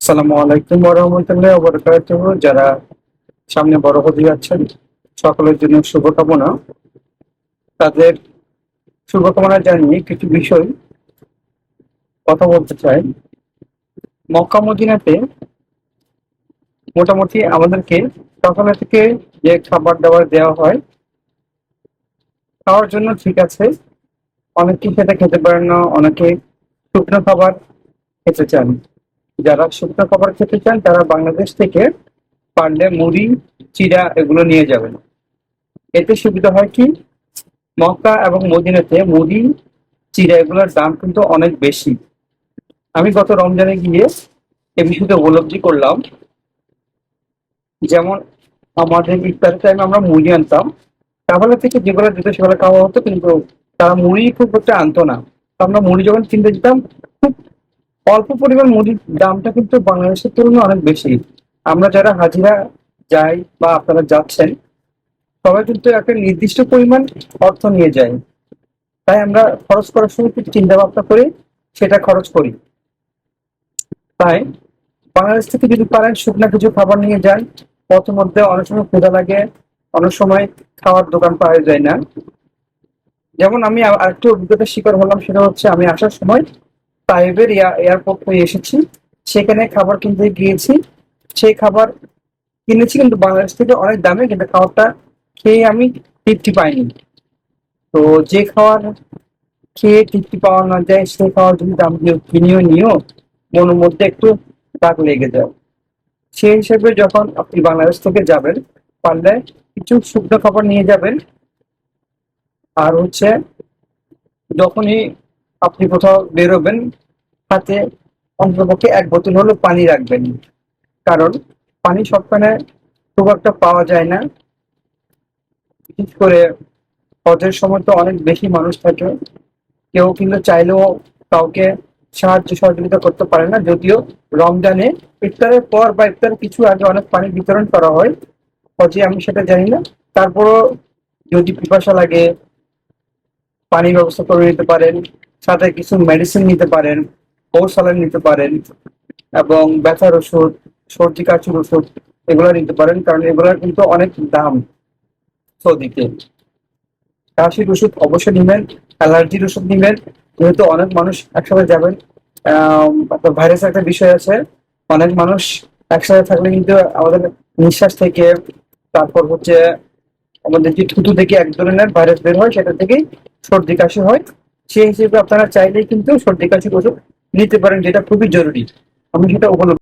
আসসালামু আলাইকুম ওয়া বারাকাতুহু। যারা সামনে বড় হতে যাচ্ছেন সকলের জন্য শুভকামনা। তাদের শুভকামনা জানিয়ে কিছু বিষয় কথা বলতে চাই। মক্কা মদিনাতে মোটামুটি আমাদেরকে সকালে থেকে যে খাবার দাবার দেওয়া হয় খাওয়ার জন্য ঠিক আছে, অনেকে সেটা খেতে পারেন না, অনেকে শুকনো খাবার খেতে চান। যারা শুকনো খাবার খেতে চান তারা বাংলাদেশ থেকে পারলে মুড়ি, চিড়া এগুলো নিয়ে যাবেন। এতে সুবিধা হয় কি, মক্কা এবং মদিনাতে মুড়ি, চিড়া এগুলোর দাম কিন্তু অনেক বেশি। আমি গত রমজানে গিয়ে এ বিষয়টা উপলব্ধি করলাম। যেমন আমাদের ইফতারের টাইমে আমরা মুড়ি আনতাম, তাহলে থেকে যেগুলো দিত সেগুলো খাওয়া হতো, কিন্তু তারা মুড়ি খুব একটা আনতো না। তো আমরা মুড়ি যখন কিনতে যেতাম, খুব অল্প পরিমাণ মুড়ির দামটা কিন্তু বাংলাদেশের তুলনায় অনেক বেশি। আমরা যারা হাজিরা যাই বা আপনারা যাচ্ছেন, সবাই কিন্তু একটা নির্দিষ্ট পরিমাণ অর্থ নিয়ে যায়। তাই আমরা খরচ করার সময় একটু চিন্তা ভাবনা করে সেটা খরচ করি। তাই বাংলাদেশ থেকে যদি পারেন শুকনা কিছু খাবার নিয়ে যান। পথের মধ্যে অনেক সময় ক্ষুধা লাগে, অনেক সময় খাওয়ার দোকান পাওয়া যায় না। যেমন আমি আরেকটু অভিজ্ঞতার শিকার হলাম, সেটা হচ্ছে আমি আসার সময় তাইবের এয়ারপোর্ট হয়ে এসেছি, সেখানে খাবার কিনতে গিয়েছি। সেই খাবার কিনেছি কিন্তু বাংলাদেশ থেকে অনেক দামে, কিন্তু খাবারটা খেয়ে আমি তৃপ্তি পাইনি। তো যে খাওয়ার খেয়ে তৃপ্তি পাওয়া না যায়, সে খাওয়ার যদি দাম দিয়ে কিনেও নিও, মনের মধ্যে একটু দাগ লেগে যায়। সেই হিসেবে যখন আপনি বাংলাদেশ থেকে যাবেন, পারলে কিছু শুকনো খাবার নিয়ে যাবেন। আর হচ্ছে যখনই আপনি কোথাও বেরোবেন, হাতে অন্ততপক্ষে 1 বোতল হলো পানি রাখবেন। কারণ পানি সবখানে খুব একটা পাওয়া যায় না। বিশেষ করে হজের সময় তো অনেক বেশি মানুষ থাকে, কেউ কিন্তু চাইলেও কাউকে সাহায্য সহযোগিতা করতে পারে না। যদিও রমজানে ইফতারের পর বা ইফতারের কিছু আগে অনেক পানি বিতরণ করা হয়, হজে আমি সেটা জানি না। তারপরও যদি পিপাসা লাগে, পানির ব্যবস্থা করে নিতে পারেন, সাথে কিছু মেডিসিন নিতে পারেন, ঔষধ নিতে পারেন, এবং ব্যথার ওষুধ, সর্দি কাশির ওষুধ এগুলো নিতে পারেন, কারণ এগুলোর কিন্তু অনেক দাম সৌদিতে। কাশির ওষুধ অবশ্যই নিবেন, অ্যালার্জির ওষুধ নিবেন, যেহেতু অনেক মানুষ একসাথে যাবেন। ভাইরাস একটা বিষয় আছে, অনেক মানুষ একসাথে থাকলে কিন্তু আমাদের নিঃশ্বাস থেকে, তারপর হচ্ছে আমাদের যে থুতু থেকে এক ধরনের ভাইরাস বের হয়, সেটা থেকেই সর্দি কাশি হয়। সেই হিসেবে আপনারা চাইলেই কিন্তু সর্দি কাশির ওষুধ নিতে পারেন, যেটা খুবই জরুরি। আমি সেটা উপলব্ধ